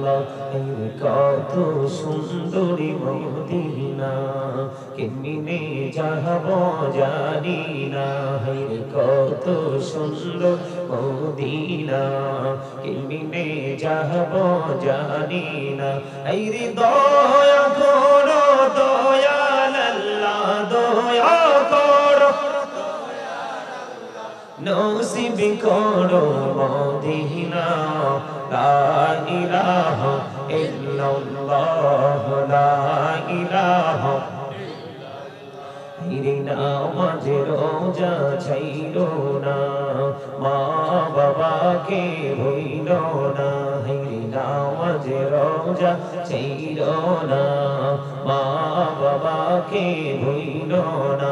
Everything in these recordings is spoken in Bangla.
আল্লাহ কত সুন্দরী মদিনা কেমনে যাব জানি না কত সুন্দর মদিনা কেমনে যাব জানি না এই রে দয়া করো দয়াল আল্লাহ দয়া করো নসিব করো মদিনা লা ইলাহা ইল্লাল্লাহ লা ইলাহা নামাজ রোজা ছাইলো না মা বাবাকে ভুইল না নামাজ রোজা ছাইলো না মা বাবাকে ভুইল না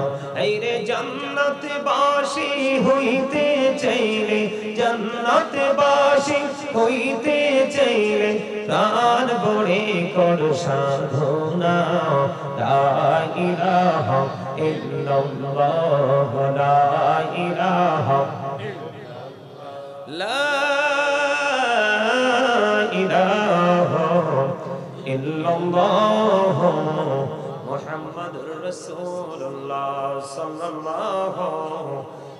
রে জান্নাত বাসী হইতে চাইলে জান্নাত বাসী হইতে চাইলে প্রাণ ভরে কর সাধনা লা ইলাহা ইল্লাল্লাহ লা ইলাহা লা ইলাহা ইল্লাল্লাহ মুহাম্মাদুর রাসূলুল্লাহ সাল্লাল্লাহু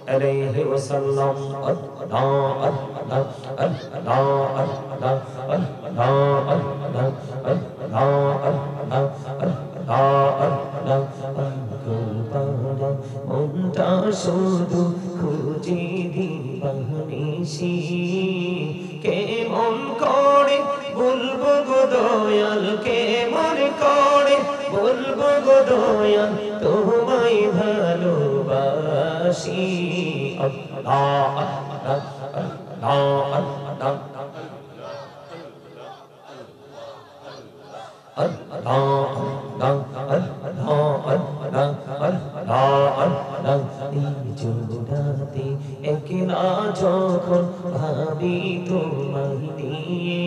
আলাইহি ওয়াসাল্লাম মনটা শুধু খুঁজে দিবানিসি কেমন করে বলবো গো দয়াল কেমন করে বলবো গো দয়াল তোমায় ভালোবাসি আল্লাহ আল্লাহ জোড়াতে একলা যখন ভাবি তোমায় নিয়ে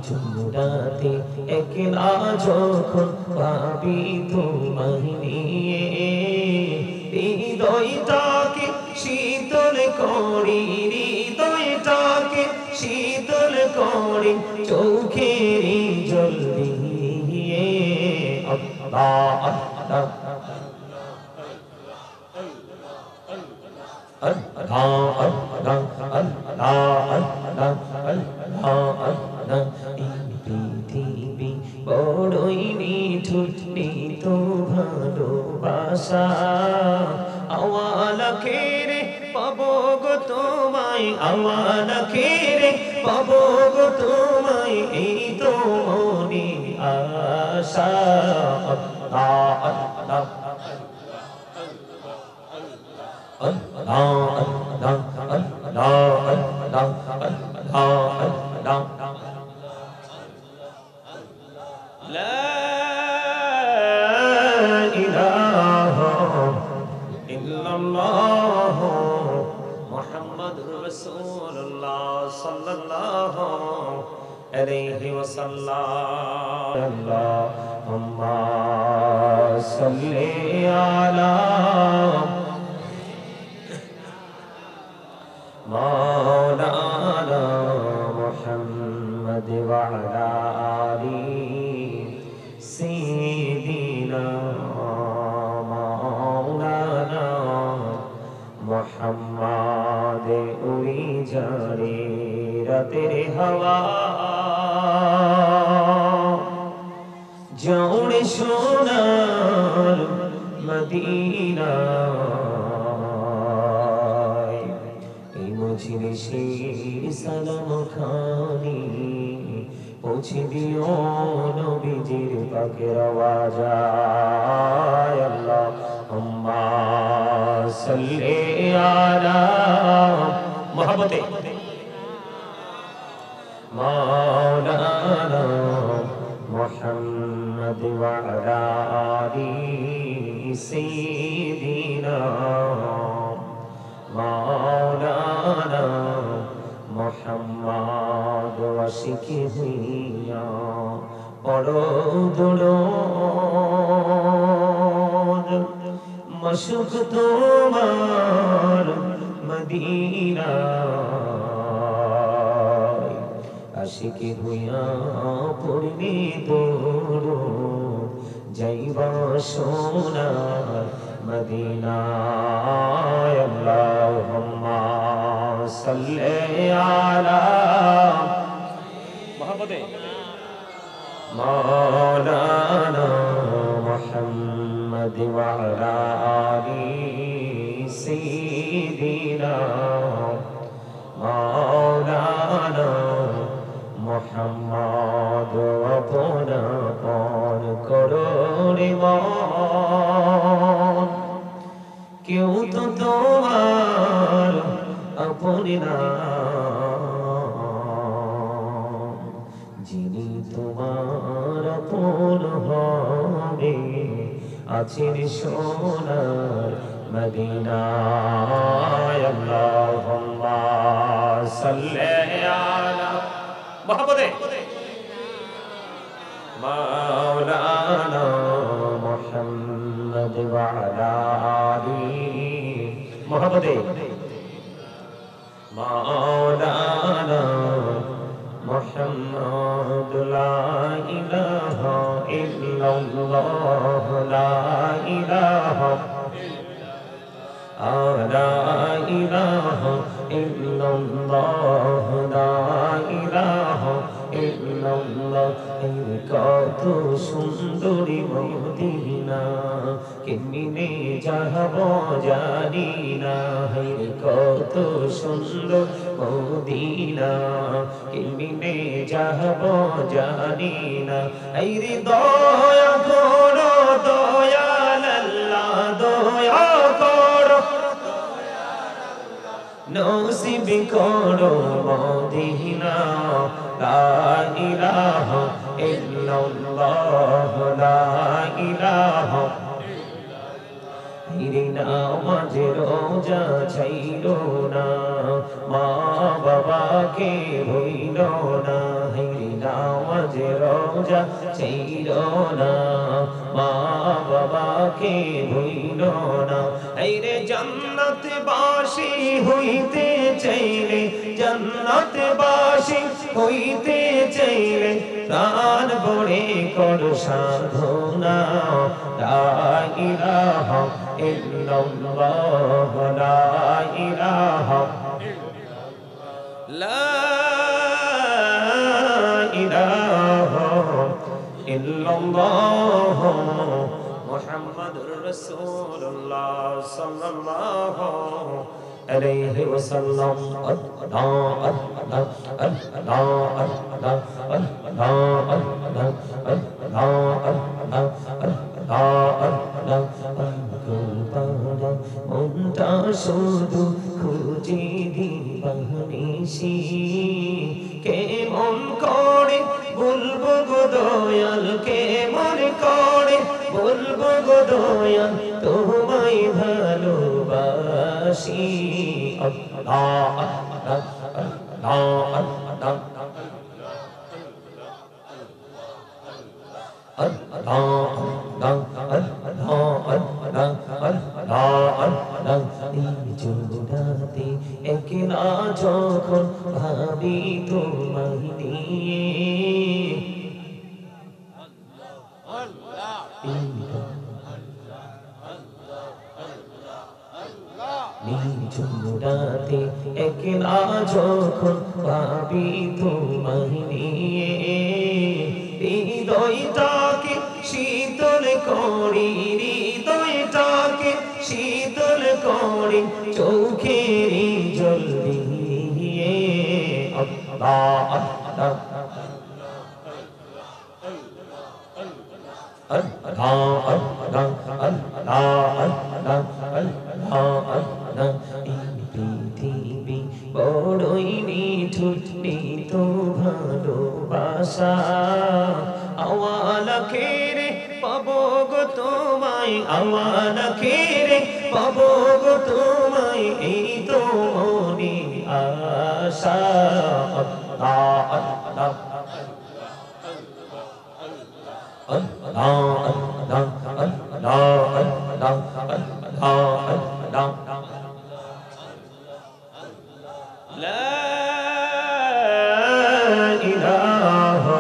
জোড়াতে একলা যখন ভাবি তোমায় নিয়ে হৃদয়টাকে শীতল করি হৃদয়টাকে শীতল করি চোখের জল দিয়ে আল্লাহ আল্লাহ পৃথিবী বড়ই নিঠুর তো ভালোবাসা আওয়ালা খেরে পাবো গো তোমায় আওয়ালা খেরে পাবো গো তোমায় এই তো মনে আশা আল্লাহ আল্লাহ মুহাম্মাদুর রাসূলুল্লাহ সাল্লাল্লাহু আলাইহি ওয়াসাল্লাম আল্লাহুম্মা সাল্লি আলা مولانا محمد وعلى آل سيدنا مولانا محمد उड़ी जाने तेरे हवा जोड़े सोनार मदीना মুজলিসের সালাম খানি পৌঁছে দিও নবীজির পাকের আওয়াজ আল্লাহুম্মা সাল্লি আলা মহব্বতে মাওলানা মুহাম্মদ ওয়া আলা আলি সাইয়্যিদিনা مولانا محمد واشکی ہویا پڑھو دلود मशुक तुम्हार मदीना आशिकी हुआ पुरनी तोरो जाइबा सोनार मदीना अल्लाहुम्मा सल्ले अला मौलाना मुहम्मद व अला आलि सय्यिदिना मौलाना मुहम्मद अपना पान करो रे मान क्यों तो तुम्हार अपने नाम जिनी तुम्हार अपन होबे आछेन सोनार मदीना अल्लाहुम्मा सल्ले अला मोहब्बते मौलाना मुहम्मद व अला आलि मोहब्बते मौलाना मुहम्मद ला इलाहा इल्लल्लाह ला इलाहा ला इलाहा इल्लल्लाह ला इलाहा इल्लल्लाह कत सुंदरी मदीना केमने যাব জানি না কত সুন্দর মদিনা কেমনে যাব জানি না এই রে দয়া করো দয়াল আল্লাহ দয়া করো নসিব করো মদিনা লা ইলাহা ইল্লাল্লাহ লা ইলাহা নামাজে রোজা ছাইলো না মা বাবাকে ভুইল না নামাজে রোজা ছাইলো না মা বাবাকে ভুইল না এই রে জান্নাত বাসী হইতে চাইলে জান্নাত বাসী হইতে চাইলে প্রাণ ভরে কর সাধনা লা ইলাহা ইল্লাল্লাহ লা ইলাহা লা ইলাহা ইল্লাল্লাহ মুহাম্মাদুর রাসূলুল্লাহ সাল্লাল্লাহু আলাইহি ওয়াসাল্লাম মনটা শুধু খুঁজে দিবানিসি কেমন করে বলবো গো দয়াল কেমন করে বলবো গো দয়াল তোমায় ভালোবাসি আল্লাহ আল্লাহ আল্লাহ জোড়াতে একলা যখন ভাবি তোমায় নিয়ে জোড়াতে একলা যখন ভাবি তোমায় নিয়ে হৃদয়টাকে শীতল করি হৃদয়টাকে শীতল করি চোখের জল দিয়ে আল্লাহ আল্লাহ পৃথিবী বড়ই নিঠুর তো ভালোবাসা আওয়ালা খেরে পাবো গো তোমায় আওয়ালা খেরে পাবো গো তোমায় এই তো মনে আশা আল্লাহ আল্লাহ আল্লাহ লা ইলাহা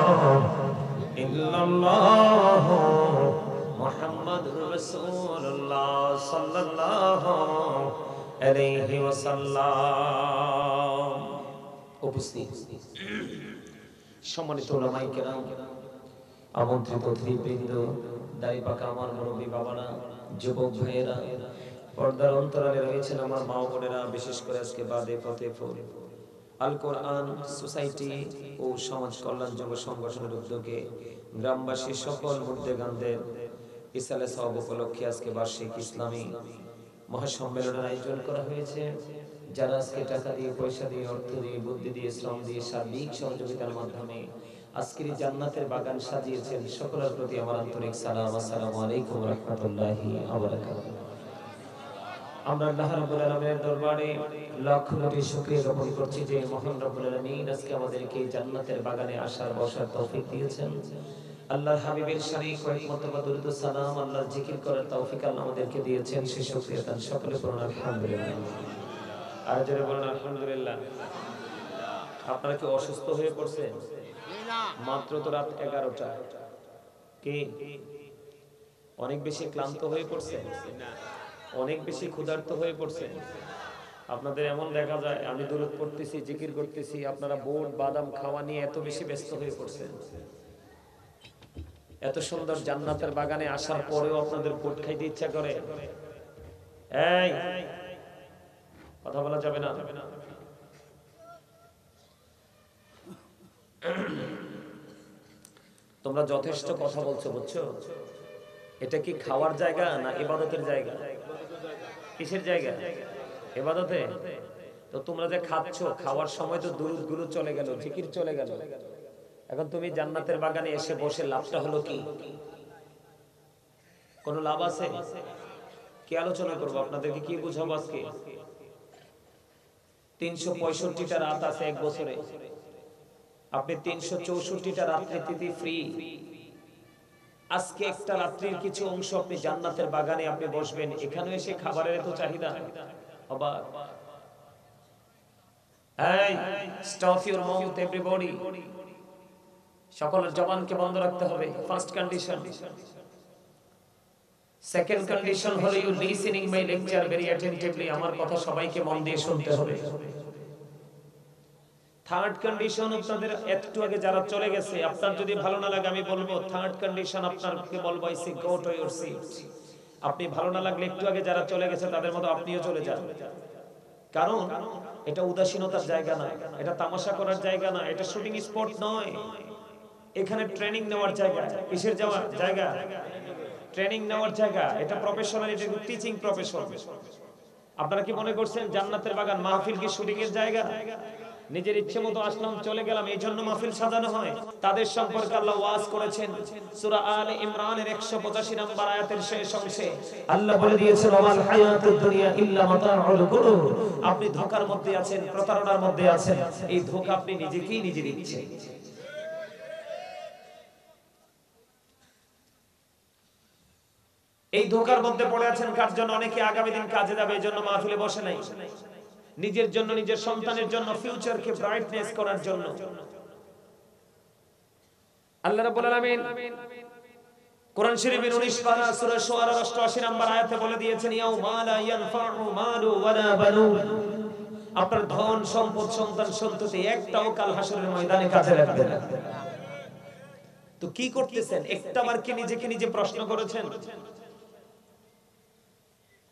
ইল্লাল্লাহ মুহাম্মাদুর রাসূলুল্লাহ সাল্লাল্লাহু আলাইহি ওয়াসাল্লাম। উপস্থিত সম্মানিত উলামায়ে কেরাম, আমন্ত্রিত অতিথিবৃন্দ, দাড়ি পাকা আমার মুরব্বী বাবারা, যুবক ভাইয়েরা, পর্দার অন্তরালে রয়েছেন আমার মা বোনেরা, বিশেষ করে আজকে বাদে ফতেপুর আল কোরআন সোসাইটি ও সমাজ কল্যাণ যুব সংগঠনের উদ্যোগে গ্রামবাসী সকল মুর্দেগানদের ইসালে সওয়াব উপলক্ষে আজকে বার্ষিক ইসলামী মহাসম্মেলনের আয়োজন করা হয়েছে। যারা আজকে টাকা দিয়ে, পয়সা দিয়ে, অর্থ দিয়ে, বুদ্ধি দিয়ে, শ্রম দিয়ে, সার্বিক সহযোগিতার মাধ্যমে আজকের জান্নাতের বাগান সাজিয়েছেন, সকলের প্রতি আমার আন্তরিক সালাম। আসসালামু আলাইকুম ওয়া রাহমাতুল্লাহি ওয়া বারাকাতুহু। আমরা আল্লাহ রাব্বুল আলামিনের দরবারে লাখ কোটি শুকরিয়া জ্ঞাপন করছি যে মহান রব্বুল আলামিন আজকে আমাদেরকে জান্নাতের বাগানে আসার বসার তৌফিক দিয়েছেন। আল্লাহর হাবিবের শানে কয়েক মর্তবা দরুদ ও সালাম, আল্লাহর জিকির করার তৌফিক আল্লাহ আমাদেরকে দিয়েছেন। সেই শুকরিয়া তার সকলে পড়ুন আলহামদুলিল্লাহ। আর জোরে বলুন আলহামদুলিল্লাহ। আপনারা কি অসুস্থ হয়ে পড়ছেন? মাত্র তো রাত 11টা। কি অনেক বেশি ক্লান্ত হয়ে পড়ছেন? অনেক বেশি ক্ষুধার্ত হয়ে পড়ছেন? আপনাদের এমন দেখা যায় আমি দরুদ পড়তেছি, জিকির করতেছি, আপনারা বুট বাদাম খাওয়া নিয়ে এত বেশি ব্যস্ত হয়ে পড়ছেন। এত সুন্দর জান্নাতের বাগানে আসার পরেও আপনাদের বুট খাইতে ইচ্ছা করে? এই কথা বলা যাবে না। তোমরা যথেষ্ট কথা বলছো, বুঝছো? এটা কি খাওয়ার জায়গা না ইবাদতের জায়গা? কিসের জায়গা? ইবাদতে। তো তোমরা যে খাচ্ছ, খাওয়ার সময় তো দুরুদ গুলো চলে গেল, জিকির চলে গেল। এখন তুমি জান্নাতের বাগানে এসে বসে লাভটা হলো কি? কোনো লাভ আছে? কি আলোচনা করবো আপনাদেরকে, কি বুঝাবো আজকে? 365টা রাত আছে এক বছরে। আপনি 364টা রাত্রি তিথি ফ্রি। আজকে একটা রাত্রির কিছু অংশ আপনি জান্নাতের বাগানে আপনি বসবেন, এখানে এসে খাবারের এত চাহিদা। অবাক। এই স্টপ ইউর মাউথ এভরিবডি। সকলের জবানকে বন্ধ রাখতে হবে। First condition. সেকেন্ড কন্ডিশন হলো you listening my lecture very attentively. আমার কথা সবাইকে মন দিয়ে শুনতে হবে। থার্ড কন্ডিশন, আপনাদের একটু আগে যারা চলে গেছে, আপনার যদি ভালো না লাগে আমি বলবো থার্ড কন্ডিশন আপনাকে বলবো I say go to your seat. আপনি ভালো না লাগলে একটু আগে যারা চলে গেছে তাদের মতো আপনিও চলে যান। কারণ এটা উদাসীনতার জায়গা না, এটা তামাশা করার জায়গা না, এটা শুটিং স্পট নয়। এখানে ট্রেনিং নেওয়ার জায়গা। কিসের যাওয়ার জায়গা? ট্রেনিং নেওয়ার জায়গা। এটা প্রফেশনাল, এটা টিচিং প্রফেশন। আপনারা কি মনে করছেন জান্নাতের বাগান মাহফিল কি শুটিং এর জায়গা? নিজের ইচ্ছে মতো আসলাম চলে গেলাম, এই জন্য মাহফিল সাজানো হয়? তাদের সম্পর্কে আল্লাহ ওয়াজ করেছেন সূরা আলে ইমরানের 185 নম্বর আয়াতের শেষ অংশে। আল্লাহ বলে দিয়েছেন ওয়াল হায়াতুদ দুনিয়া ইল্লা মাতাউল গুরুর। আপনি ধোঁকার মধ্যে আছেন, প্রতারণার মধ্যে আছেন। এই ধোঁকা আপনি নিজেকেই নিজে দিচ্ছেন। এই ধোঁকার মধ্যে পড়ে আছেন কার জন্য? অনেকে আগামী দিন কাজে যাবে এই জন্য মাহফিলে বসে নাই। নিজের জন্য, নিজের সন্তানের জন্য, ফিউচারকে ব্রাইটনেস করার জন্য। আল্লাহ রাব্বুল আলামিন কোরআন শরীফের 19 পারা সূরা শুআরা 88 নম্বর আয়াতে বলে দিয়েছেন ইয়াউমা লা ইয়ানফাউ মালু ওয়ালা বানুন। আপনার ধন সম্পদ সন্তান সন্ততি একটাও কাল হাসরের ময়দানে কাজে লাগবে না। তো কি করতেছেন? একটাবার কি নিজেকে নিজে প্রশ্ন করেছেন?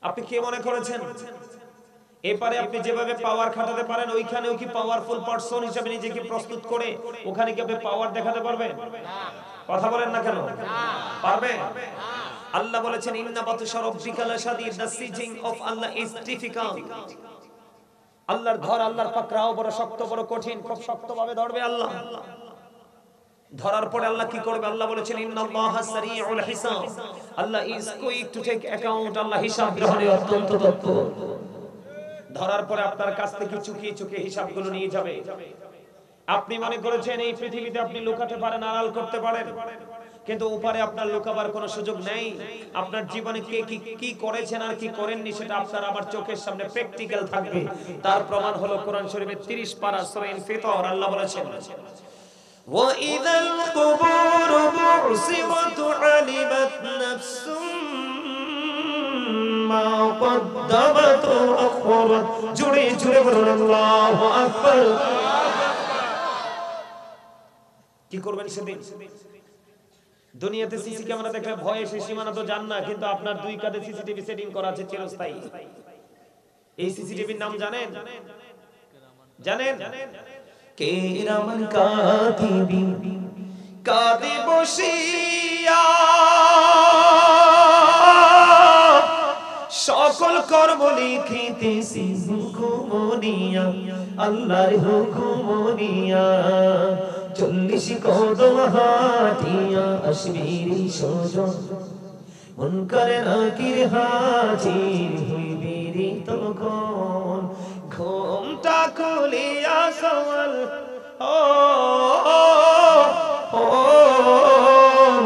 আপনি কে মনে করেছেন এপারে আপনি যেভাবে পাওয়ার খাটাতে পারেন ওইখানেও কি পাওয়ারফুল পারসন হিসেবে নিজেকে প্রস্তুত করে ওখানে কি আপনি পাওয়ার দেখাতে পারবেন? কথা বলেন না কেন? পারবেন? আল্লাহ বলেছেন ইন্না বাতশা রাব্বিকা লাশাদীদ, the seizing of Allah is difficult. আল্লাহর ধর, আল্লাহর পাকড়াও বড় শক্ত, বড় কঠিন, খুব শক্তভাবে ধরবে আল্লাহ। ধরার পরে আল্লাহ কি করবে? আল্লাহ বলেছেন ইন্নাল্লাহা সারিউল হিসাব, Allah is quick to take account. Allah হিসাব গ্রহণে অত্যন্ত তৎপর। ধরার পরে আপনার কাছ থেকে চুকিয়ে চুকিয়ে হিসাবগুলো নিয়ে যাবে। আপনি মনে করেছেন এই পৃথিবীতে আপনি লুকাতে পারেন, আড়াল করতে পারেন, কিন্তু উপরে আপনার লুকাবার কোনো সুযোগ নেই। আপনার জীবনে কে কি করেছেন আর কি করেননি সেটা আপনার আমার চোখের সামনে প্র্যাকটিক্যাল থাকবে। তার প্রমাণ হলো কোরআন শরীফের 30 পারা সূরা ইনফিতর, আল্লাহ বলেছেন وَإِذَا الْقُبُورُ بُعْثِرَتْ عَلِمَتْ نَفْسٌ مَا قَدَّمَتْ وَأَخَّرَتْ জোরে জোরে বলুন আল্লাহু আকবার। কি করবেন সেদিন? দুনিয়াতে সিসি ক্যামেরা দেখলে ভয়ে সে সীমানা তো জান না, কিন্তু আপনার দুই কাঁধে সিসিটিভি সেটিং করা আছে চিরস্থায়ী। এই সিসিটিভির নাম জানেন? জানেন? কিরামান কাতিবিন কাঁধে বসিয়া সকল কর্ম লিখিতেছি হুকুমনিয়া, আল্লাহর হুকুমনিয়া। 40 কদম হাঁটিয়া আসবিরি সজন, মুনকারে নাকির হাজির হইবিরি তখন। ঘুমটা খুলিয়া সওয়াল ও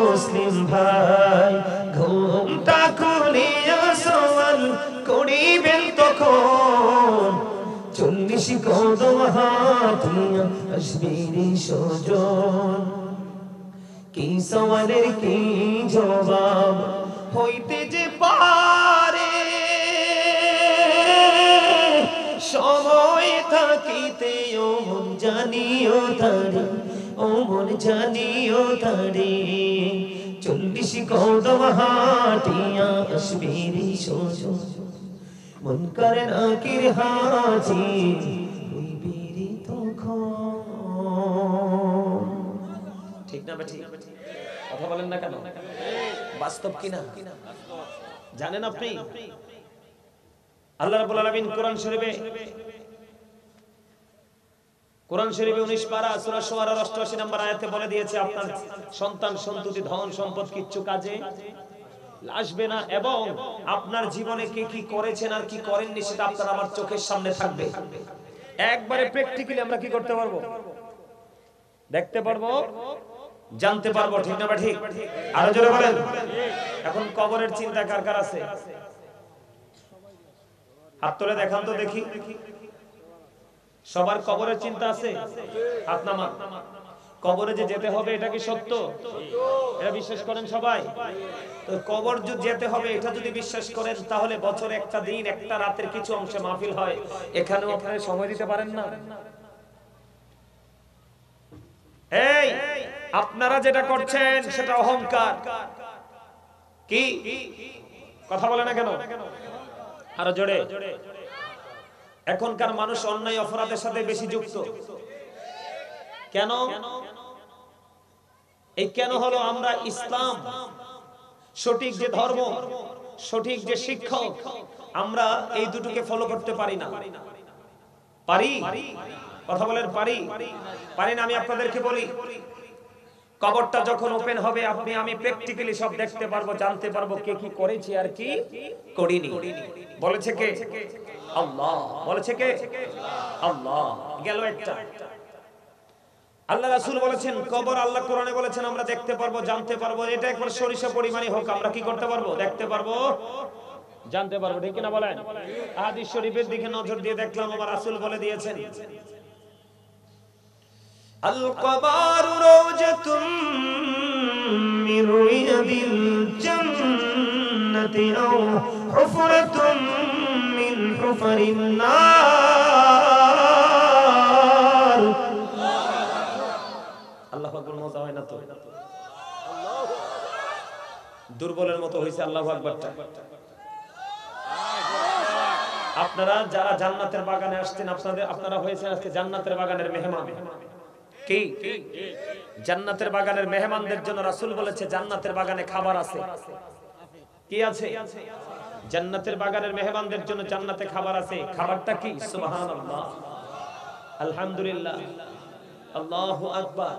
মুসলিম ভাই, ঘুমটা খুলিয়া সওয়াল করিবেন তখন। 40 কদম হাঁটিয়া আসবিরি সজন, কি সওয়ালের কি জবাব হইতে যে পারে, সময় থাকিতে ও মন জানিও তারে, ও মন জানিও তারে। 40 কদম হাঁটিয়া আসবিরি সজন, মুনকার নাকির হাজির হইবিরি তখন। ঠিক না ঠিক? কথা বলেন না কেন? বাস্তব কিনা জানেন আপনি? আল্লাহ রাব্বুল আলামিন কোরআন শরীফে 19 পারা সূরা শুআরার 88 নম্বর আয়াতে বলে দিয়েছে আপনার সন্তান সন্ততি ধন সম্পদ কিচ্ছু কাজে আসবে না, এবং আপনার জীবনে কে কি করেছেন আর কি করেননি সেটা আপনার আমার চোখের সামনে থাকবে। একবারে প্র্যাকটিক্যালি আমরা কি করতে পারবো? দেখতে পারবো, জানতে পারবো। ঠিক না ঠিক? আরো জোরে বলেন। এখন কবরের চিন্তা কার কার আছে? হাত তুলে দেখান তো দেখি। সবার কবরের চিন্তা আছে? হাত নামান। কবরে যে যেতে হবে এটা কি সত্য? এটা বিশ্বাস করেন সবাই? তো কবর যে যেতে হবে এটা যদি বিশ্বাস করেন, তাহলে বছরে একটা দিন একটা রাতের কিছু অংশে মাহফিল হয়, এখানেও আপনারা সময় দিতে পারেন না? এই আপনারা যেটা করছেন সেটা অহংকার। কি কথা বলে না কেন? আরো জোরে। এখনকার মানুষ অন্যায় অপরাধের সাথে বেশি যুক্ত। কেন? এই কেন হলো, আমরা ইসলাম সঠিক যে ধর্ম, সঠিক যে শিক্ষক, আমরা এই দুটোকে ফলো করতে পারি না। পারি? কথা বলেন পারি? পারি না? আমি আপনাদেরকে বলি, কবরটা যখন ওপেন হবে আপনি আমি প্র্যাকটিক্যালি সব দেখতে পারবো, জানতে পারবো কে কি করেছে আর কি করিনি। বলেছে কে? আল্লাহ। বলেছে কে? আল্লাহ। গেল একটা। আল্লাহ রাসূল বলেছেন কবর, আল্লাহ কোরআনে বলেছেন আমরা দেখতে পারবো, জানতে পারবো। এটা একবার সরিষা পরিমাণই হোক, আমরা কি করতে পারবো? দেখতে পারবো, জানতে পারবো। ঠিক কিনা বলেন? হাদিস শরীফের দিকে নজর দিয়ে দেখলাম আমার রাসূল বলে দিয়েছেন আল কবরু রাওজাতুম মির রিয়াদিল জান্নাতি আও হুফরাতুম মিন হুফারিন নার। আল্লাহু আকবার। মজা হয় না তো? দুর্বলের মতো হইছে আল্লাহু আকবারটা। আপনারা যারা জান্নাতের বাগানে আসছেন, আপনারা হয়েছেন আজকে জান্নাতের বাগানের মেহমান। কি জান্নাতের বাগানের মেহমানদের জন্য রাসূল বলেছে জান্নাতের বাগানে খাবার আছে। কি আছে? জান্নাতের বাগানের মেহমানদের জন্য জান্নাতে খাবার আছে। খাবারটা কি? সুবহানাল্লাহ, আলহামদুলিল্লাহ, আল্লাহু আকবার,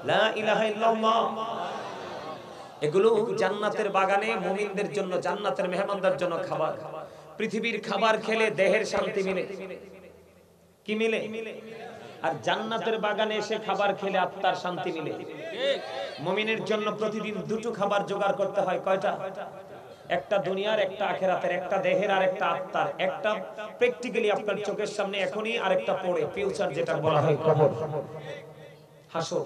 লা ইলাহা ইল্লাল্লাহ। এগুলো জান্নাতের বাগানে মুমিনদের জন্য, জান্নাতের মেহমানদের জন্য খাবার। পৃথিবীর খাবার খেলে দেহের শান্তি মিলে। কি মিলে? আর জান্নাতের বাগানে এসে খাবার খেলে আত্মার শান্তি মিলে। মুমিনের জন্য প্রতিদিন দুটো খাবার জোগাড় করতে হয়। কয়টা? একটা দুনিয়ার, একটা আখিরাতের, একটা দেহের আর একটা আত্মার। একটা প্র্যাকটিক্যালি আপনার চোখের সামনে এখনই, আর একটা পরে ফিউচার, যেটা বলা হয় কবর, হাসর,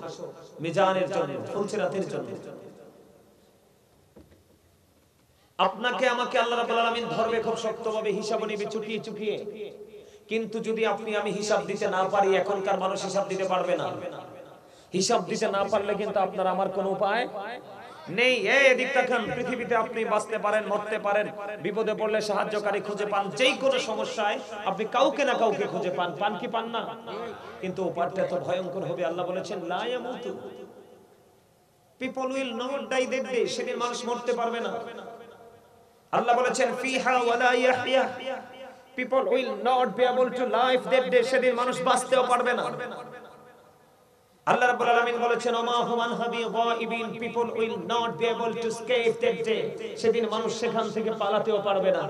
মিজানের জন্য, ফুলসিরাতের জন্য। আপনাকে আমাকে আল্লাহ রাব্বুল আলামিন ধরবে খুব শক্তভাবে, হিসাব নিবে চুকিয়ে চুকিয়ে। কিন্তু যদি আপনি আমি হিসাব দিতে না পারি, এখনকার মানুষ হিসাব দিতে পারবে না। হিসাব দিতে না পারলে কিন্তু আপনার আমার কোনো উপায় নেই। এদিক তাকান, পৃথিবীতে আপনি বাঁচতে পারেন, মরতে পারেন, বিপদে পড়লে সাহায্যকারী খুঁজে পান, যেই কোনো সমস্যায় আপনি কাউকে না কাউকে খুঁজে পান। পান কি পান না? কিন্তু ওপারটা তো ভয়ঙ্কর হবে। আল্লাহ বলেছেন লা ইয়ামুতু, people will not die that day, সেদিন মানুষ মরতে পারবে না। আল্লাহ বলেছেন ফিহা ওয়ালা ইয়াহইয়া, people will not be able to live that day, সেদিন মানুষ বাঁচতেও পারবে না। আল্লাহ রাব্বুল আলামিন বলেছেন ওমা হুম আনহা বিগাইবিন, people will not be able to escape that day, সেদিন মানুষ সেখান থেকে পালাতেও পারবে না।